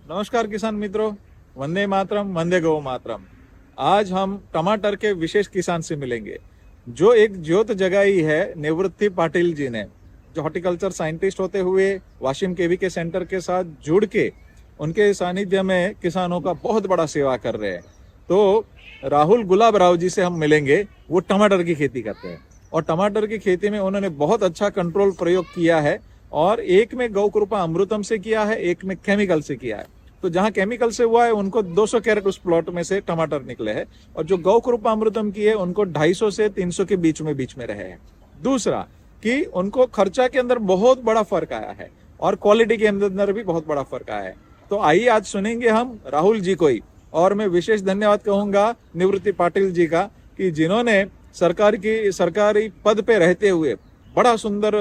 नमस्कार किसान मित्रों, वंदे मातरम, वंदे गौ मातरम। आज हम टमाटर के विशेष किसान से मिलेंगे जो एक ज्योत जगाई है निवृत्ति पाटिल जी ने, जो हॉर्टिकल्चर साइंटिस्ट होते हुए वाशिम केवीके सेंटर के साथ जुड़ के उनके सानिध्य में किसानों का बहुत बड़ा सेवा कर रहे हैं। तो राहुल गुलाब राव जी से हम मिलेंगे। वो टमाटर की खेती करते हैं और टमाटर की खेती में उन्होंने बहुत अच्छा कंट्रोल प्रयोग किया है और एक में गौ कृपा अमृतम से किया है, एक में केमिकल से किया है। तो जहां केमिकल से हुआ है उनको 200 कैरेट उस प्लॉट में से टमाटर निकले हैं और जो गौ कृपा अमृतम की है उनको 250 से 300 के बीच में रहे हैं। दूसरा कि उनको खर्चा के अंदर बहुत बड़ा फर्क आया है और क्वालिटी के अंदर भी बहुत बड़ा फर्क आया है। तो आइए आज सुनेंगे हम राहुल जी को ही। और मैं विशेष धन्यवाद कहूंगा निवृत्ति पाटिल जी का कि जिन्होंने सरकारी पद पे रहते हुए बड़ा सुंदर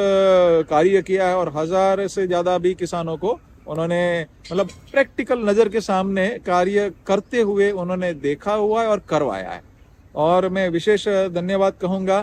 कार्य किया है और 1000 से ज्यादा भी किसानों को उन्होंने मतलब प्रैक्टिकल नजर के सामने कार्य करते हुए उन्होंने देखा हुआ है और करवाया है। और मैं विशेष धन्यवाद कहूंगा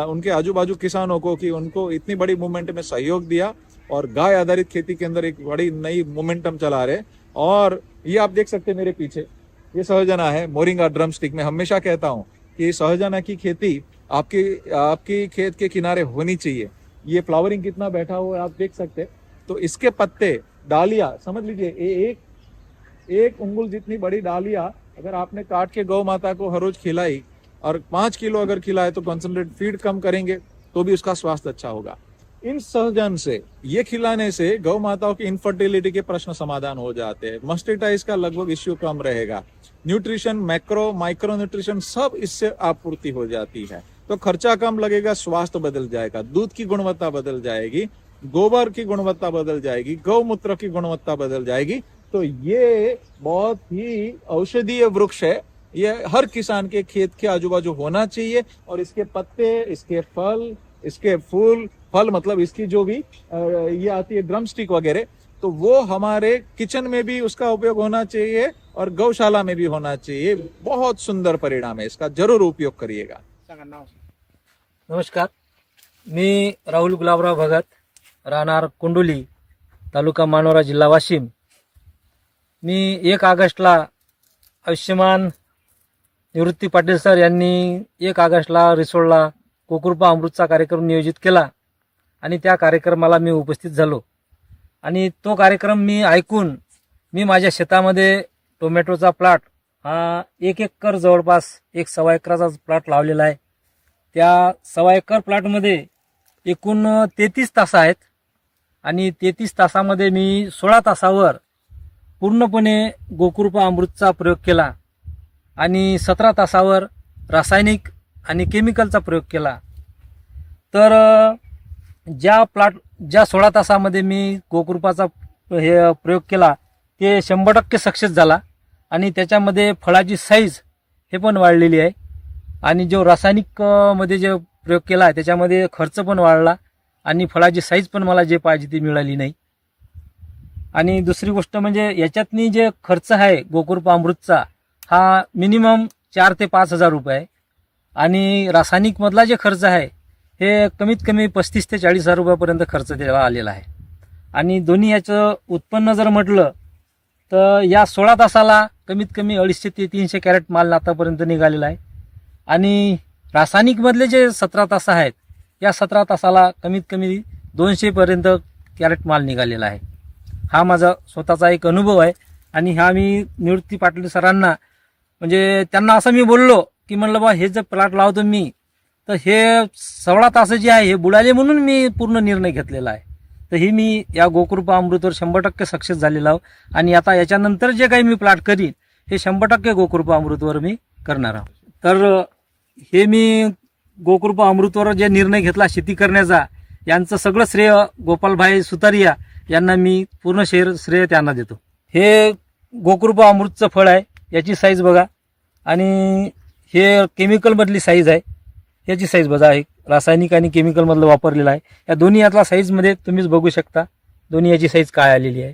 उनके आजू बाजू किसानों को कि उनको इतनी बड़ी मूवमेंट में सहयोग दिया और गाय आधारित खेती के अंदर एक बड़ी नई मोमेंटम चला रहे। और ये आप देख सकते हैं मेरे पीछे, ये सहजना है मोरिंगा ड्रम स्टिक। में हमेशा कहता हूँ कि सहजना की खेती आपकी खेत के किनारे होनी चाहिए। ये फ्लावरिंग कितना बैठा हुआ है आप देख सकते हैं। तो इसके पत्ते, डालियां समझ लीजिए, एक उंगल जितनी बड़ी डालियां अगर आपने काट के गौ माता को हर रोज खिलाई और 5 किलो अगर खिलाए तो कॉन्सेंट्रेट फीड कम करेंगे तो भी उसका स्वास्थ्य अच्छा होगा। इन सहजन से ये खिलाने से गौ माताओं की इनफर्टिलिटी के प्रश्न समाधान हो जाते हैं। मस्टिटाइज का लगभग इश्यू कम रहेगा। न्यूट्रिशन, मैक्रो माइक्रो न्यूट्रिशन सब इससे आपूर्ति हो जाती है। तो खर्चा कम लगेगा, स्वास्थ्य बदल जाएगा, दूध की गुणवत्ता बदल जाएगी, गोबर की गुणवत्ता बदल जाएगी, गौमूत्र की गुणवत्ता बदल जाएगी। तो ये बहुत ही औषधीय वृक्ष है। ये हर किसान के खेत के आजू बाजू होना चाहिए और इसके पत्ते, इसके फल, इसके फल मतलब इसकी जो भी ये आती है ड्रम स्टिक वगैरह, तो वो हमारे किचन में भी उसका उपयोग होना चाहिए और गौशाला में भी होना चाहिए। बहुत सुंदर परिणाम है इसका, जरूर उपयोग करिएगा। नमस्कार, मी राहुल गुलाबराव भगत, राहणार कुंडुली, तालुका मानोरा, जिल्हा वाशिम। मी 1 ऑगस्टला आयुष्यमान निवृत्ती पाटील सर यांनी 1 ऑगस्टला रिसोडला गोकृपा अमृतचा कार्यक्रम नियोजित केला आणि त्या कार्यक्रमाला मी उपस्थित झालो आणि तो कार्यक्रम मी ऐकून मी माझ्या शेतामध्ये टोमॅटोचा प्लॉट हा 1 एकर जवळपास 1.25 एकराचा प्लॉट लावलेला आहे। त्या 1.25 एकर प्लॉटमध्ये एकूण 33 तास आहेत आणि 33 तासामध्ये मी 16 तासावर पूर्णपणे गोकृपा अमृतचा प्रयोग केला आणि 17 तासावर रासायनिक आणि केमिकलचा प्रयोग केला। तर ज्या 16 तासामध्ये मी गोकृपाचा हे प्रयोग केला ते 100% सक्सेस झाला आणि त्याच्यामध्ये फळाची साईज हे पण वाढलेली आहे आणि जो रासायनिक मध्ये जे प्रयोग केला त्याच्यामध्ये खर्च पण वाढला आणि फळाची साईज पण मला जे पाहिजे ती मिळाली नाही। आणि दुसरी गोष्ट म्हणजे याच्यातनी जे खर्च आहे गोकृपा अमृतचा हा मिनिमम 4 ते 5 हजार रुपये आहे आणि रासायनिक मधला जे खर्च आहे हे कमीत कमी 35 ते 40 हजार रुपयापर्यंत खर्च त्याला आलेला आहे। आणि दोन्ही याचं उत्पन्न जर म्हटलं तर या 16 तासाला कमीत कमी 250 ते 300 कॅरेट माल आतापर्यंत निघालेला आहे आणि रासायनिक मधले जे 17 तास आहेत या 17 तासाला कमीत कमी 200 पर्यंत कॅरेट माल निघालेला आहे। हा माझा स्वतःचा एक अनुभव आहे आणि हा मी निवृत्ती पाटील सरांना म्हणजे त्यांना असं मी बोललो की म्हणलं बा हे जर प्लॉट लावतो मी तर हे 16 तास जे आहे हे बुडाले म्हणून मी पूर्ण निर्णय घेतलेला आहे। तर ही मी या गोकृपा अमृतवर 100% सक्सेस झालेला आहो आणि आता याच्यानंतर जे काही मी प्लॉट करीन हे 100% गोकृपा अमृतवर मी करणार आहोत। तर हे मी गोकृपा अमृतवर जे निर्णय घेतला शेती करण्याचा यांचं सगळं श्रेय गोपालभाई सुतारिया यांना मी पूर्ण श्रेय त्यांना देतो। हे गोकृपा अमृतचं फळ आहे, याची साईज बघा आणि हे केमिकल मधली साईज आहे, याची साईज बघा, एक रासायनिक आणि केमिकल मधलं वापरलेलं आहे। या दोन्ही यातला साईज मध्ये तुम्हीच बघू शकता, दोन्ही याची साईज काय आलेली आहे।